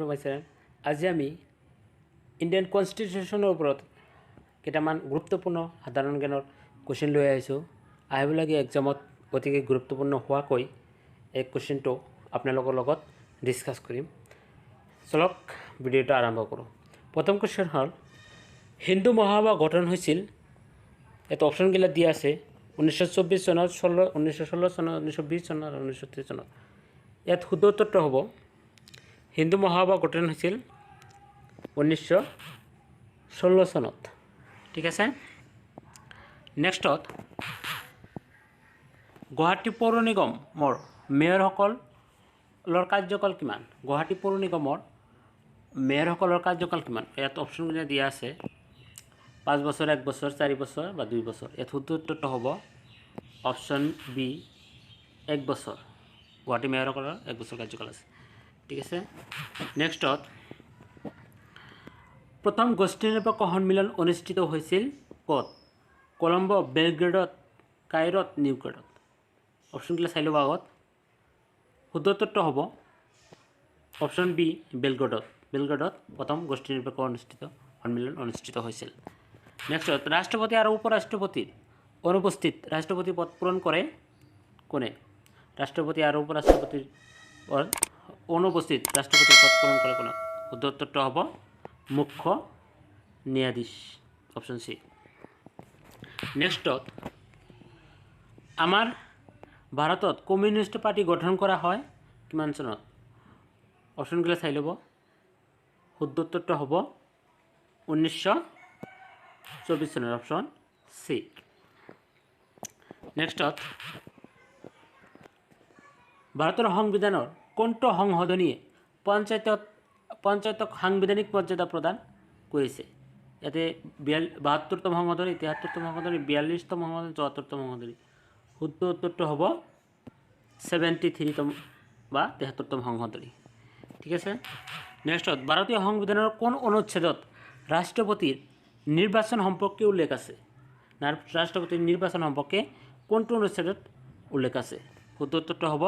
নমস্কাৰ। আজি আমি ইণ্ডিয়ান কনষ্টিটিউশ্যনৰ ওপৰত কেইটামান গুৰুত্বপূৰ্ণ সাধাৰণ জ্ঞানৰ কুৱেশ্যন লৈ আহিছোঁ। আহিবলগীয়া এক্সামত অতিকে গুৰুত্বপূৰ্ণ হোৱাকৈ এই কুৱেশ্যনটো আপোনালোকৰ লগত ডিছকাছ কৰিম। চলক ভিডিঅ'টো আৰম্ভ কৰোঁ। প্ৰথম কুৱেশ্যন হ'ল হিন্দু মহাসভা গঠন হৈছিল, ইয়াত অপশ্যনগিলা দিয়া আছে 1924 চনত, 1916 চনত, 1920 চনত আৰু 1930 চনত। ইয়াত শুদ্ধ উত্তৰটো হ'ব হিন্দু মহাসভা গঠন হৈছিল 1916 চনত। ঠিক আছে। নেক্সটত গুৱাহাটী পৌৰ নিগমৰ মেয়ৰসকলৰ কাৰ্যকাল কিমান? গুৱাহাটী পৌৰ নিগমৰ মেয়ৰসকলৰ কাৰ্যকাল কিমান? ইয়াত অপশ্যনবিলাক দিয়া আছে 5 বছৰ, 1 বছৰ, 4 বছৰ বা 2 বছৰ। ইয়াত শুদ্ধ উত্তৰটো হ'ব অপশ্যন বি 1 বছৰ। গুৱাহাটী মেয়ৰসকলৰ 1 বছৰ কাৰ্যকাল আছে। ঠিক আছে। নেক্সটত প্ৰথম গোষ্ঠী নিৰপেক্ষ সন্মিলন অনুষ্ঠিত হৈছিল ক'ত? কলম্বো, বেলগ্ৰেডত, কাইৰত, নিউয়ৰ্কত। অপশ্যনবিলাক চাই ল'ব আগত। শুদ্ধ উত্তৰটো হ'ব অপশ্যন বি বেলগ্ৰেডত। বেলগ্ৰেডত প্ৰথম গোষ্ঠী নিৰপেক্ষ সন্মিলন অনুষ্ঠিত হৈছিল। নেক্সটত ৰাষ্ট্ৰপতি আৰু উপ ৰাষ্ট্ৰপতিৰ অনুপস্থিত ৰাষ্ট্ৰপতি পদ পূৰণ কৰে কোনে? ৰাষ্ট্ৰপতি আৰু উপ ৰাষ্ট্ৰপতিৰ অনুপস্থিত ৰাষ্ট্ৰপতিৰ পদ পূৰণ কৰে কোনে? শুদ্ধ উত্তৰটো হ'ব মুখ্য ন্যায়াধীশ, অপশ্যন চি। নেক্সটত আমাৰ ভাৰতত কমিউনিষ্ট পাৰ্টি গঠন কৰা হয় কিমান চনত? অপশ্যনবিলাক চাই ল'ব। শুদ্ধ উত্তৰটো হ'ব 1924 চনত, অপশ্যন চি। নেক্সটত ভাৰতৰ সংবিধানৰ কোনটো সংশোধনীয়ে পঞ্চায়তক সাংবিধানিক মৰ্যাদা প্ৰদান কৰিছে? ইয়াতে 72তম সংশোধনী, 73তম সংশোধনী, 42তম সংশোধনী, 74তম সংশোধনী। শুদ্ধ উত্তৰটো হ'ব 73তম বা 73তম সংশোধনী। ঠিক আছে। নেক্সটত ভাৰতীয় সংবিধানৰ কোন অনুচ্ছেদত ৰাষ্ট্ৰপতিৰ নিৰ্বাচন সম্পৰ্কে উল্লেখ আছে? ৰাষ্ট্ৰপতিৰ নিৰ্বাচন সম্পৰ্কে কোনটো অনুচ্ছেদত উল্লেখ আছে? শুদ্ধ উত্তৰটো হ'ব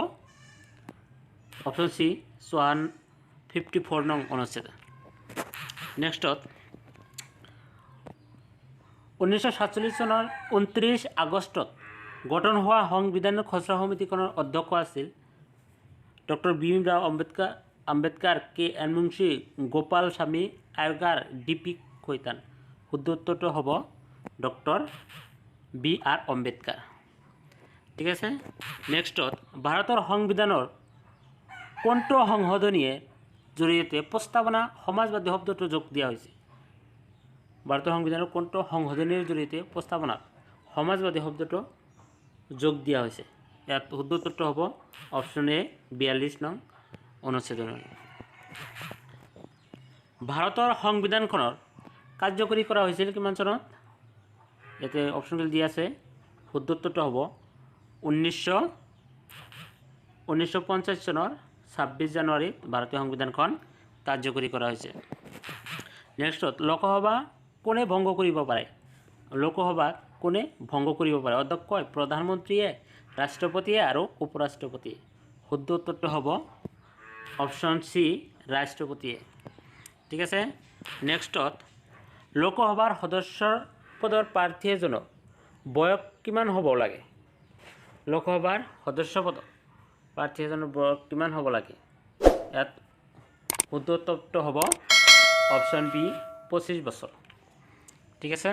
অপশ্যন চি 54 নং অনুচ্ছেদ। নেক্সটত 1947 চনৰ 29 আগষ্টত গঠন হোৱা সংবিধানৰ খচৰা সমিতিখনৰ অধ্যক্ষ আছিল doctor Bhimrao Ambedkar, K N Munshi, Gopal স্বামী আয়গাৰ, ডিপি কৈতান। শুদ্ধ উত্তৰটো হ'ব ডক্টৰ বি আৰ আম্বেদকাৰ। ঠিক আছে। নেক্সটত ভাৰতৰ সংবিধানৰ কোনটো সংশোধনীয়ে জৰিয়তে প্ৰস্তাৱনা সমাজবাদী শব্দটো যোগ দিয়া হৈছে? ভাৰতীয় সংবিধানৰ কোনটো সংশোধনীৰ জৰিয়তে প্ৰস্তাৱনাত সমাজবাদী শব্দটো যোগ দিয়া হৈছে? ইয়াত শুদ্ধ উত্তৰটো হ'ব অপশ্যন এ 42 নং অনুচ্ছেদনী। ভাৰতৰ সংবিধানখনৰ কাৰ্যকৰী কৰা হৈছিল কিমান চনত? ইয়াতে অপশ্যনবিলাক দিয়া আছে। শুদ্ধ উত্তৰটো হ'ব 1950 চনৰ 26 জানুৱাৰীত ভাৰতীয় সংবিধানখন কাৰ্যকৰী কৰা হৈছে। নেক্সটত লোকসভা কোনে ভংগ কৰিব পাৰে? লোকসভা কোনে ভংগ কৰিব পাৰে? অধ্যক্ষই, প্ৰধানমন্ত্ৰীয়ে, ৰাষ্ট্ৰপতিয়ে আৰু উপ ৰাষ্ট্ৰপতিয়ে। শুদ্ধ উত্তৰটো হ'ব অপশ্যন চি ৰাষ্ট্ৰপতিয়ে। ঠিক আছে। নেক্সটত লোকসভাৰ সদস্যৰ পদৰ প্ৰাৰ্থী এজনৰ বয়স কিমান হ'ব লাগে? লোকসভাৰ সদস্য পদৰ প্ৰাৰ্থী এজনৰ বয়স কিমান হ'ব লাগে? ইয়াত শুদ্ধ উত্তৰটো হ'ব অপশ্যন বি 25 বছৰ। ঠিক আছে।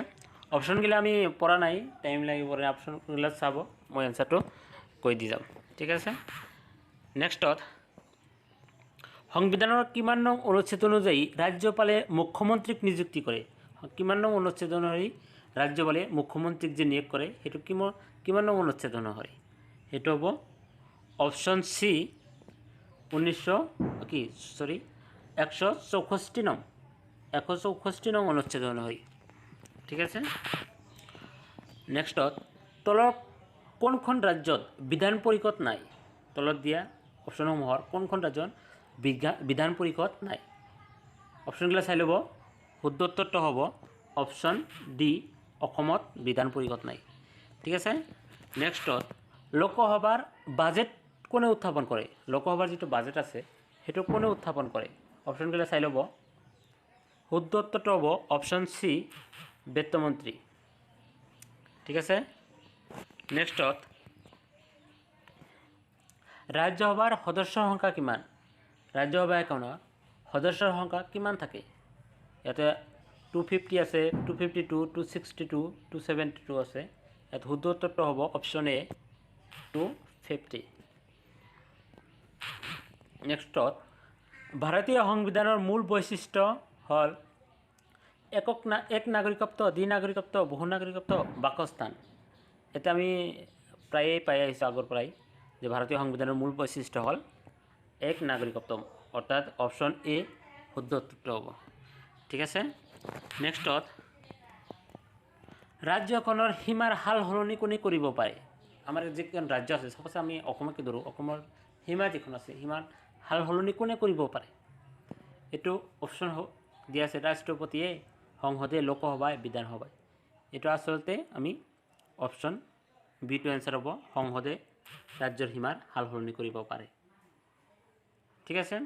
অপশ্যনগিলা আমি পৰা নাই, টাইম লাগিব, অপশ্যনগিলা চাব, মই এনচাৰটো কৈ দি যাম। ঠিক আছে। নেক্সটত সংবিধানৰ কিমান নং অনুচ্ছেদ অনুযায়ী ৰাজ্যপালে মুখ্যমন্ত্ৰীক নিযুক্তি কৰে? কিমান নং অনুচ্ছেদ অনুসৰি ৰাজ্যপালে মুখ্যমন্ত্ৰীক যে নিয়োগ কৰে সেইটো কিমান নং অনুচ্ছেদ অনুসৰি? সেইটো হ'ব অপশ্যন চি 164 নং অনুচ্ছেদ অনুসৰি। ঠিক আছে। নেক্সটত তলৰ কোনখন ৰাজ্যত বিধান পৰিষদ নাই? তলত দিয়া অপশ্যনসমূহৰ কোনখন ৰাজ্যত বিধান পৰিষদ নাই? অপশ্যনবিলাক চাই ল'ব। শুদ্ধ উত্তৰটো হ'ব অপশ্যন ডি অসমত বিধান পৰিষদ নাই। ঠিক আছে। নেক্সটত লোকসভাৰ বাজেট কোনে উত্থাপন কৰে? লোকসভাৰ যিটো বাজেট আছে সেইটো কোনে উত্থাপন কৰে? অপশ্যনবিলাক চাই ল'ব। শুদ্ধ উত্তৰটো হ'ব অপশ্যন চি বিত্তমন্ত্ৰী। ঠিক আছে। নেক্সটত ৰাজ্যসভাৰ সদস্যৰ সংখ্যা কিমান? ৰাজ্যসভা এখনৰ সদস্যৰ সংখ্যা কিমান থাকে? ইয়াতে 250 আছে, 252, 262, 272 আছে। ইয়াত শুদ্ধ উত্তৰটো হ'ব অপশ্যন এ 250। নেক্সটত ভাৰতীয় সংবিধানৰ মূল বৈশিষ্ট্য হ'ল এক নাগৰিকত্ব, দ্বি নাগৰিকত্ব, বহু নাগৰিকত্ব, বাসস্থান। এটা আমি প্ৰায়ে পাই আহিছোঁ আগৰ পৰাই যে ভাৰতীয় সংবিধানৰ মূল বৈশিষ্ট্য হ'ল এক নাগৰিকত্ব, অৰ্থাৎ অপশ্যন এ শুদ্ধ উত্তৰটো হ'ব। ঠিক আছে। নেক্সটত ৰাজ্যখনৰ সীমাৰ সাল সলনি কোনে কৰিব পাৰে? আমাৰ যিখন ৰাজ্য আছে, চাপ'জ আমি অসমকে ধৰোঁ, অসমৰ সীমা যিখন আছে সীমাৰ সাল সলনি কোনে কৰিব পাৰে? এইটো অপশ্যন দিয়া আছে ৰাষ্ট্ৰপতিয়ে, সংসদে, লোকসভাই, বিধানসভাই। এইটো আচলতে আমি অপশ্যন বিটো এনচাৰ হ'ব সংসদে ৰাজ্যৰ সীমাৰ সাল সলনি কৰিব পাৰে। ঠিক আছে।